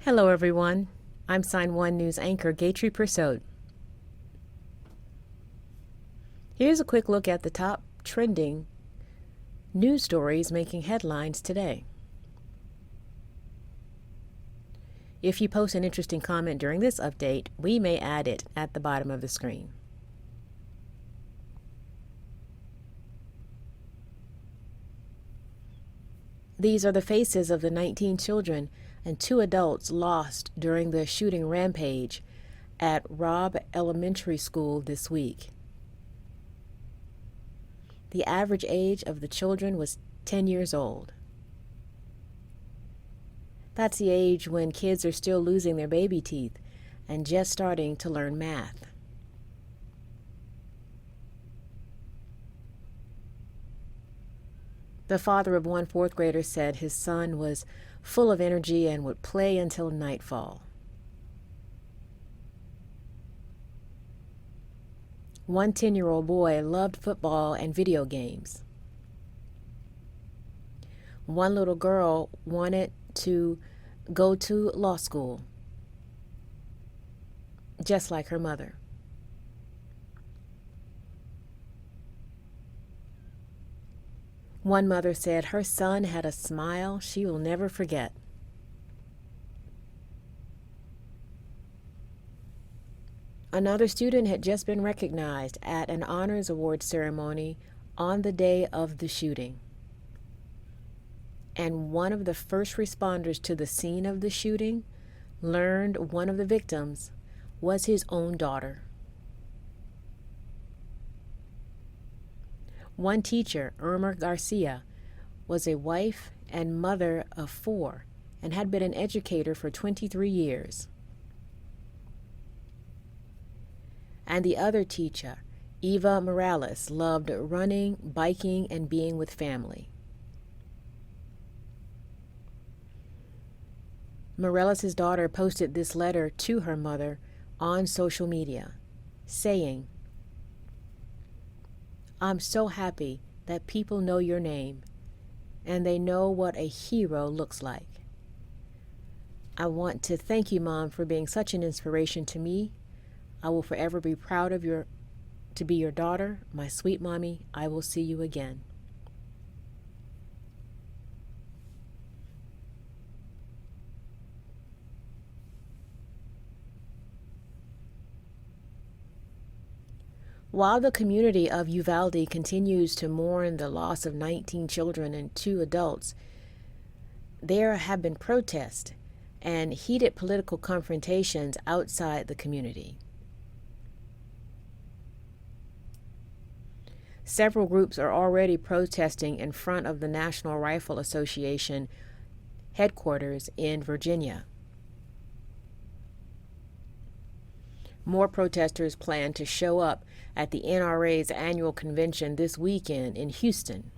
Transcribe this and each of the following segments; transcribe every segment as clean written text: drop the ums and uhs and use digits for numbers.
Hello, everyone. I'm Sign1News anchor Gatry Persaud. Here's a quick look at the top trending news stories making headlines today. If you post an interesting comment during this update, we may add it at the bottom of the screen. These are the faces of the 19 children and 2 adults lost during the shooting rampage at Robb Elementary School this week. The average age of the children was 10 years old. That's the age when kids are still losing their baby teeth and just starting to learn math. The father of one 4th grader said his son was full of energy and would play until nightfall. One 10-year-old boy loved football and video games. One little girl wanted to go to law school, just like her mother. One mother said her son had a smile she will never forget. Another student had just been recognized at an honors award ceremony on the day of the shooting. And one of the first responders to the scene of the shooting learned one of the victims was his own daughter. One teacher, Irma Garcia, was a wife and mother of 4 and had been an educator for 23 years. And the other teacher, Eva Morales, loved running, biking, and being with family. Morales' daughter posted this letter to her mother on social media, saying, "I'm so happy that people know your name and they know what a hero looks like. I want to thank you, Mom, for being such an inspiration to me. I will forever be proud of to be your daughter, my sweet mommy. I will see you again." While the community of Uvalde continues to mourn the loss of 19 children and 2 adults, there have been protests and heated political confrontations outside the community. Several groups are already protesting in front of the National Rifle Association headquarters in Virginia. More protesters plan to show up at the NRA's annual convention this weekend in Houston.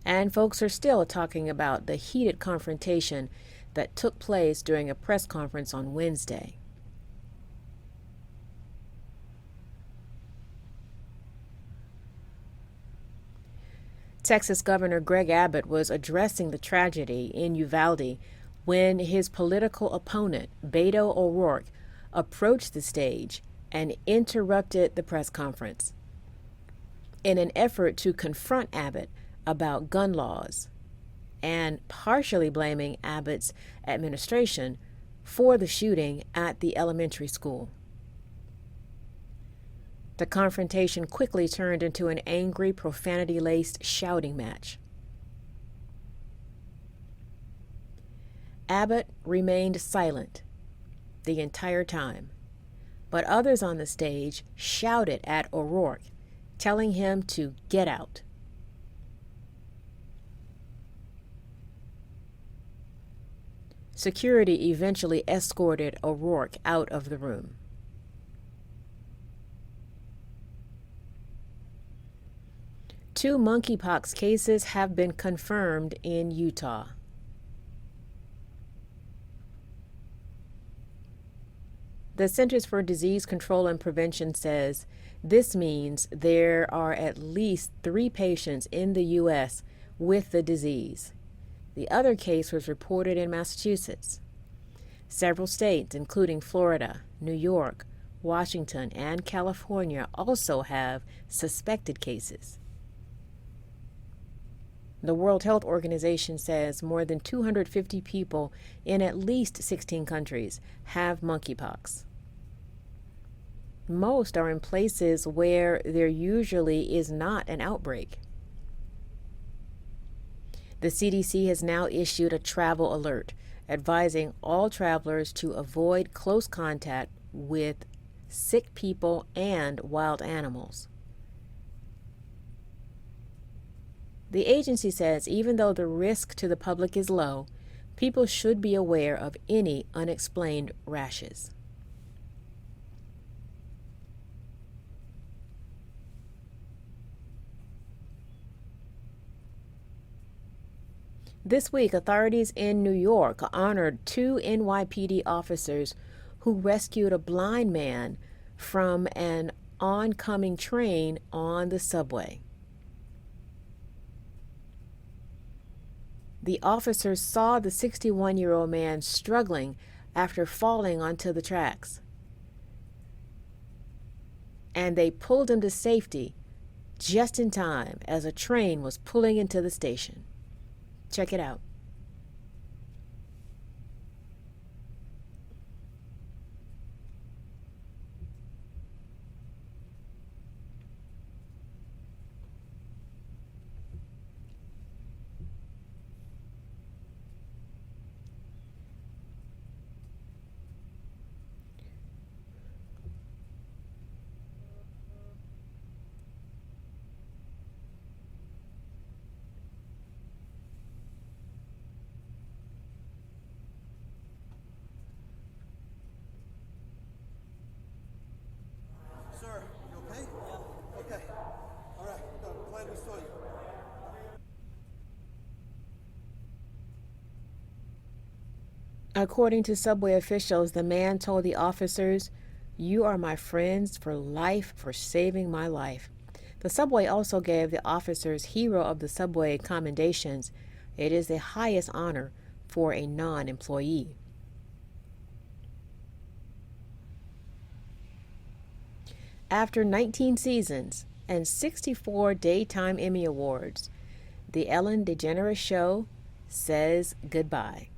And folks are still talking about the heated confrontation that took place during a press conference on Wednesday. Texas Governor Greg Abbott was addressing the tragedy in Uvalde when his political opponent, Beto O'Rourke, approached the stage and interrupted the press conference in an effort to confront Abbott about gun laws and partially blaming Abbott's administration for the shooting at the elementary school. The confrontation quickly turned into an angry, profanity-laced shouting match. Abbott remained silent the entire time, but others on the stage shouted at O'Rourke, telling him to get out. Security eventually escorted O'Rourke out of the room. Two monkeypox cases have been confirmed in Utah. The Centers for Disease Control and Prevention says this means there are at least 3 patients in the U.S. with the disease. The other case was reported in Massachusetts. Several states, including Florida, New York, Washington, and California, also have suspected cases. The World Health Organization says more than 250 people in at least 16 countries have monkeypox. Most are in places where there usually is not an outbreak. The CDC has now issued a travel alert, advising all travelers to avoid close contact with sick people and wild animals. The agency says even though the risk to the public is low, people should be aware of any unexplained rashes. This week, authorities in New York honored 2 NYPD officers who rescued a blind man from an oncoming train on the subway. The officers saw the 61-year-old man struggling after falling onto the tracks, and they pulled him to safety just in time as a train was pulling into the station. Check it out. Sir, you okay? Yeah. Okay. All right. Good. Glad we saw you. According to subway officials, the man told the officers, "You are my friends for life for saving my life." The subway also gave the officers Hero of the Subway commendations. It is the highest honor for a non-employee. After 19 seasons and 64 Daytime Emmy Awards, the Ellen DeGeneres show says goodbye.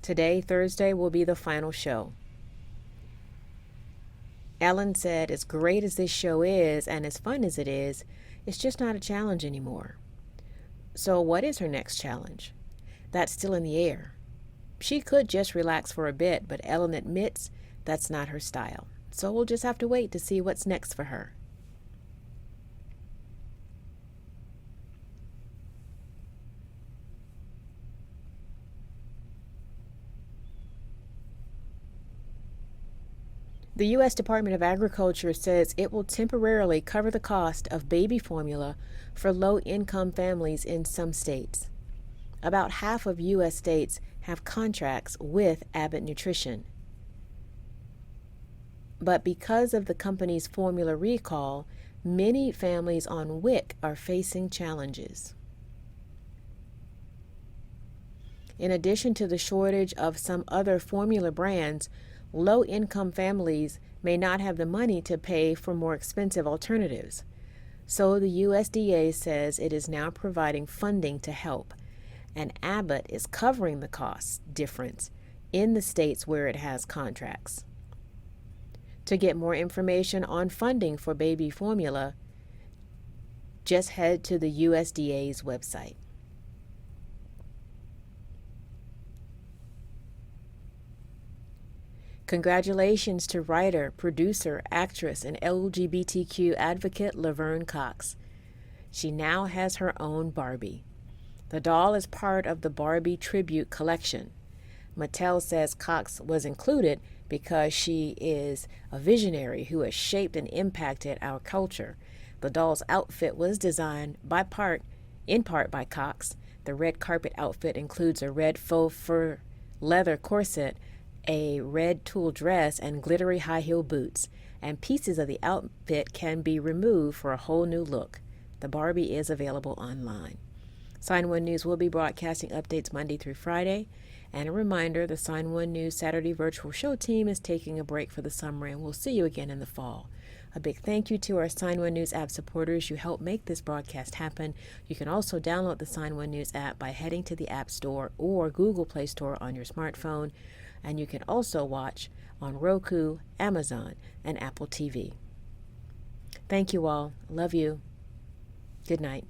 Today, Thursday, will be the final show. Ellen said, "As great as this show is and as fun as it is, it's just not a challenge anymore." So what is her next challenge? That's still in the air. She could just relax for a bit, but Ellen admits that's not her style. So we'll just have to wait to see what's next for her. The U.S. Department of Agriculture says it will temporarily cover the cost of baby formula for low-income families in some states. About half of U.S. states have contracts with Abbott Nutrition. But because of the company's formula recall, many families on WIC are facing challenges. In addition to the shortage of some other formula brands, low-income families may not have the money to pay for more expensive alternatives. So the USDA says it is now providing funding to help, and Abbott is covering the cost difference in the states where it has contracts. To get more information on funding for baby formula, just head to the USDA's website. Congratulations to writer, producer, actress, and LGBTQ advocate Laverne Cox. She now has her own Barbie. The doll is part of the Barbie Tribute Collection. Mattel says Cox was included because she is a visionary who has shaped and impacted our culture. The doll's outfit was designed in part by Cox. The red carpet outfit includes a red faux fur leather corset, a red tulle dress, and glittery high heel boots. And pieces of the outfit can be removed for a whole new look. The Barbie is available online. Sign1News will be broadcasting updates Monday through Friday. And a reminder, the Sign1News Saturday virtual show team is taking a break for the summer, and we'll see you again in the fall. A big thank you to our Sign1News app supporters. You help make this broadcast happen. You can also download the Sign1News app by heading to the App Store or Google Play Store on your smartphone. And you can also watch on Roku, Amazon, and Apple TV. Thank you all. Love you. Good night.